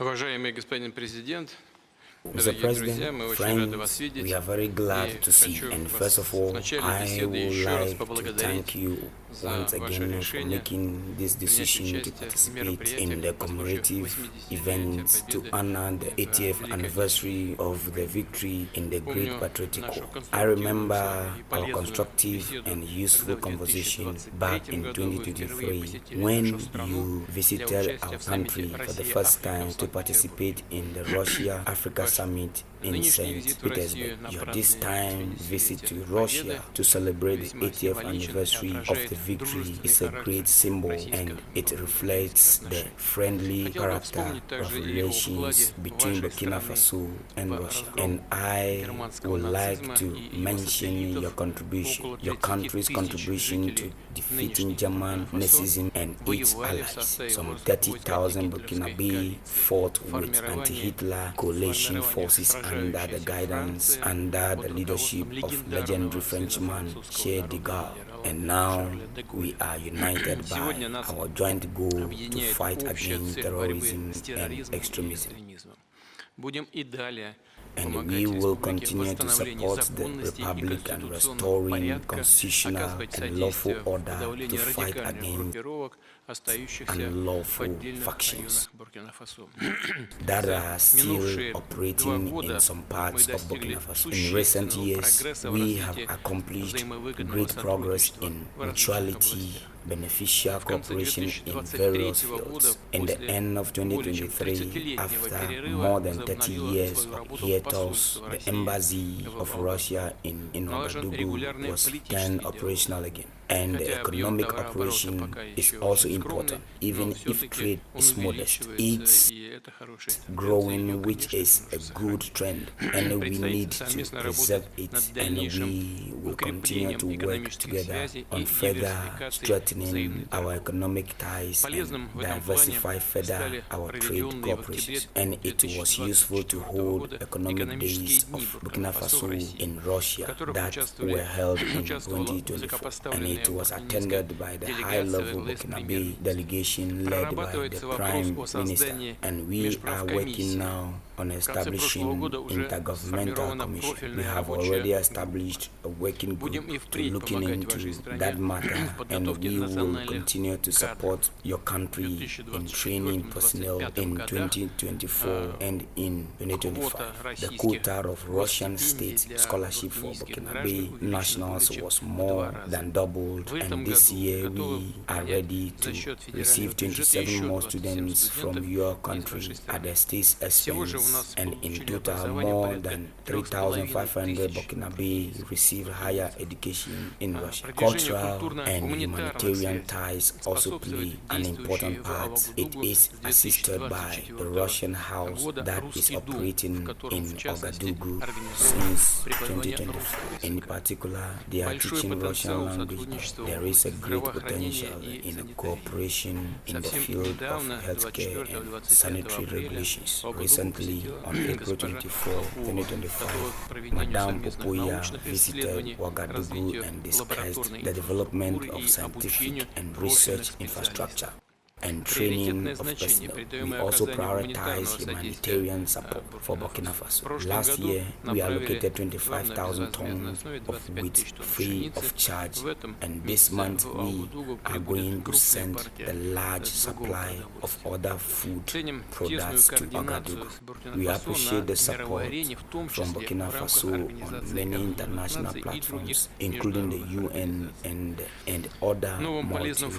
Уважаемый господин президент, Mr. President, friends, we are very glad to see you. And first of all, I would like to thank you once again for making this decision to participate in the commemorative event to honor the 80th anniversary of the victory in the Great Patriotic War. I remember our constructive and useful conversation back in 2023 when you visited our country for the first time to participate in the Russia-Africa Summit in St. Petersburg. Your this time visit to Russia to celebrate the 80th anniversary of the victory is a great symbol, and it reflects the friendly character of relations between Burkina Faso and Russia. And I would like to mention your contribution, your country's contribution to defeating German Nazism and its allies. Some 30,000 Burkinabe fought with anti-Hitler coalition forces under the guidance, under the leadership of legendary Frenchman Che de Gaulle. And now we are united by our joint goal to fight against terrorism and extremism. And we will continue to support the Republic and restoring constitutional and lawful order to fight against unlawful factions that are still operating in some parts of Burkina Faso. In recent years, we have accomplished great progress in mutuality, beneficial cooperation in various fields. In the end of 2023, after more than 30 years of hiatus, the embassy of Russia in Ouagadougou was then operational again. And the economic operation is also important, even if trade is modest. It's growing, which is a good trend, and we need to preserve it, and we will continue to work together on further strengthening our economic ties and diversify further our trade cooperations. And it was useful to hold economic days of Burkina Faso in Russia that were held in 2024, and it was attended by the high-level Burkinabe delegation led by the Prime Minister. And we are working now on establishing intergovernmental commission. We have already established a working group to looking into that matter, and we will continue to support your country in training personnel in 2024 and in 2025. The quota of Russian state scholarship for Burkinabe nationals was more than doubled, and this year we are ready to receive 27 more students from your country at the state's expense, and in total more than 3,500 Burkinabe receive higher education in Russia. Cultural and humanitarian ties also play an important part. It is assisted by the Russian house that is operating in Ouagadougou since 2024. In particular, they are teaching Russian language. There is a great potential in cooperation in the field of healthcare and sanitary regulations. Recently, on April 24, 2025, Madame Popoya visited Ouagadougou and discussed the development of scientific and research infrastructure and training of personnel. We also prioritize humanitarian support for Burkina Faso. Last year, we allocated 25,000 tons of wheat free of charge, and this month we are going to send a large supply of other food products to Ouagadougou. We appreciate the support from Burkina Faso on many international platforms, including the UN and other multilateral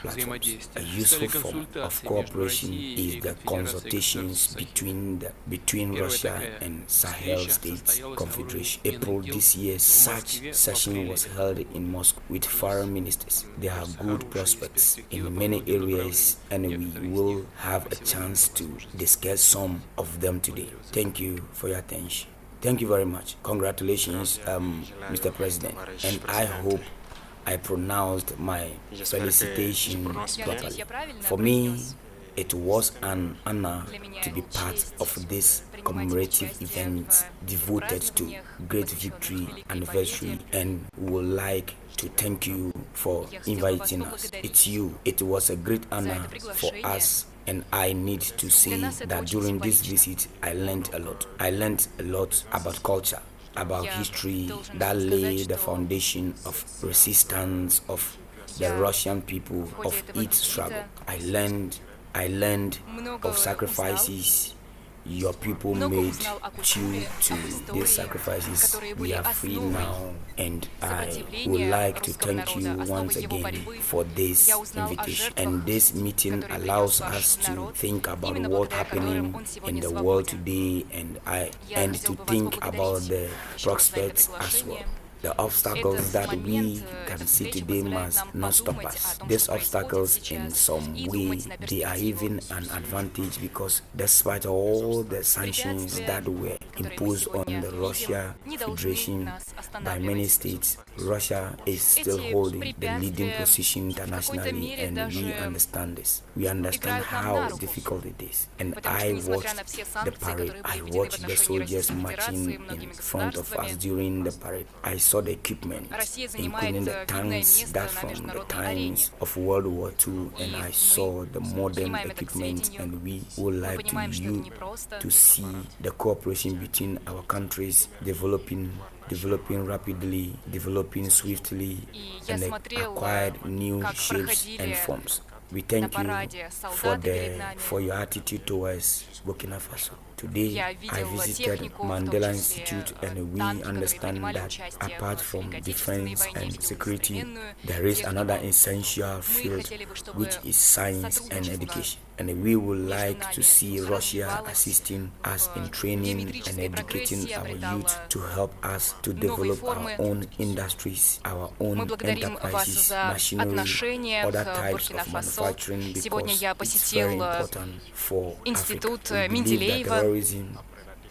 platforms. A useful form of cooperation is the consultations between Russia and Sahel States Confederation. April this year, such session was held in Moscow with foreign ministers. They have good prospects in many areas, and we will have a chance to discuss some of them today. Thank you for your attention. Thank you very much. Congratulations, Mr. President, and I hope I pronounced my felicitation properly. For me, it was an honor to be part of this commemorative event devoted to great victory anniversary, and we would like to thank you for inviting us. It's you. It was a great honor for us And I need to say that during this visit, I learned a lot. I learned a lot about culture, about history that lay the foundation of resistance of the Russian people, of its struggle. I learned of sacrifices your people made due to these sacrifices. We are free now, and I would like to thank you once again for this invitation. And this meeting allows us to think about what's happening in the world today, and to think about the prospects as well. The obstacles that we can see today must not stop us. These obstacles, in some way, they are even an advantage, because despite all the sanctions that were imposed on the Russia Federation by many states, Russia is still holding the leading position internationally, and we understand this. We understand how difficult it is. And I watched the parade. I watched the soldiers marching in front of us during the parade. I saw the equipment, including the tanks that from the times of World War II, and I saw the modern equipment, and we would like to see the cooperation between our countries developing rapidly, developing swiftly, and acquired new shapes and forms. We thank you for your attitude towards Burkina Faso. Today, I visited Mandela Institute, and we understand that apart from defense and security, there is another essential field, which is science and education. And we would like to see Russia assisting us in training and educating our youth to help us to develop our own industries, our own enterprises, machinery, other types of manufacturing, because it's very important for Africa. We believe that terrorism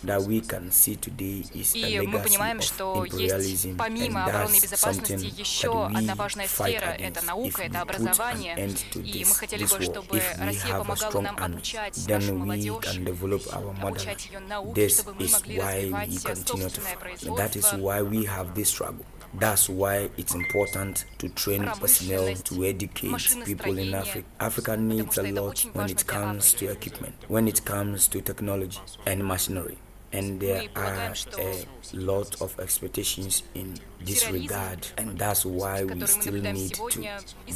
that we can see today is a legacy of imperialism, and that's something that we fight against. If we put an end to this war, if we have a strong army, then we can develop our motherland. This is why we continue to fight. That is why we have this struggle. That's why it's important to train personnel, to educate people in Africa. Africa needs a lot when it comes to equipment, when it comes to technology and machinery. And there are a lot of expectations in this regard, and that's why we still need to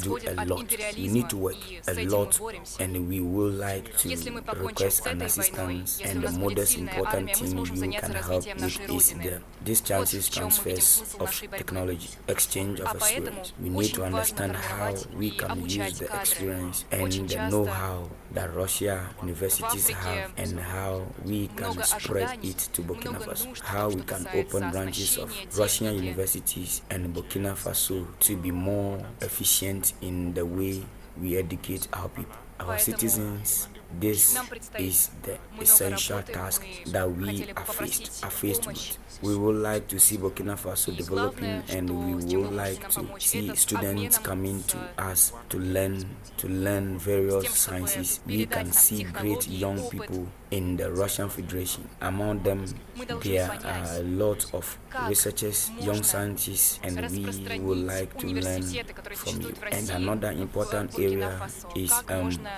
do a lot. We need to work a lot, and we would like to request an assistance, and the most important thing you can help with is these chances transfers of technology, exchange of experience. We need to understand how we can use the experience and the know-how that Russia universities have, and how we can spread it to Burkina Faso, how we can open branches of Russian universities and Burkina Faso to be more efficient in the way we educate our people, our citizens. This is the essential task that we are faced with. We would like to see Burkina Faso developing, and we would like to see students coming to us to learn various sciences. We can see great young people in the Russian Federation. Among them, there are a lot of researchers, young scientists, and we would like to learn from you. And another important area is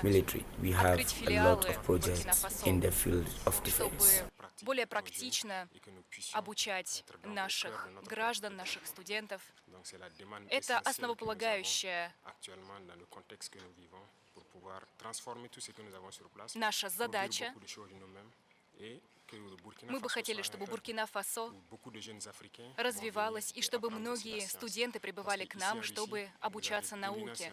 military. We have a lot of projects in the field of defense. Более практично обучать наших граждан, наших студентов. Это основополагающая наша задача. Мы бы хотели, чтобы Буркина-Фасо развивалась, и чтобы многие студенты прибывали к нам, чтобы обучаться науке.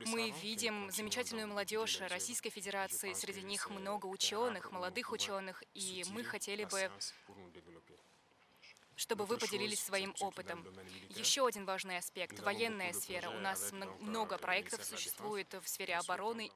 Мы видим замечательную молодежь Российской Федерации, среди них много ученых, молодых ученых, и мы хотели бы, чтобы вы поделились своим опытом. Еще один важный аспект — военная сфера. У нас много проектов существует в сфере обороны.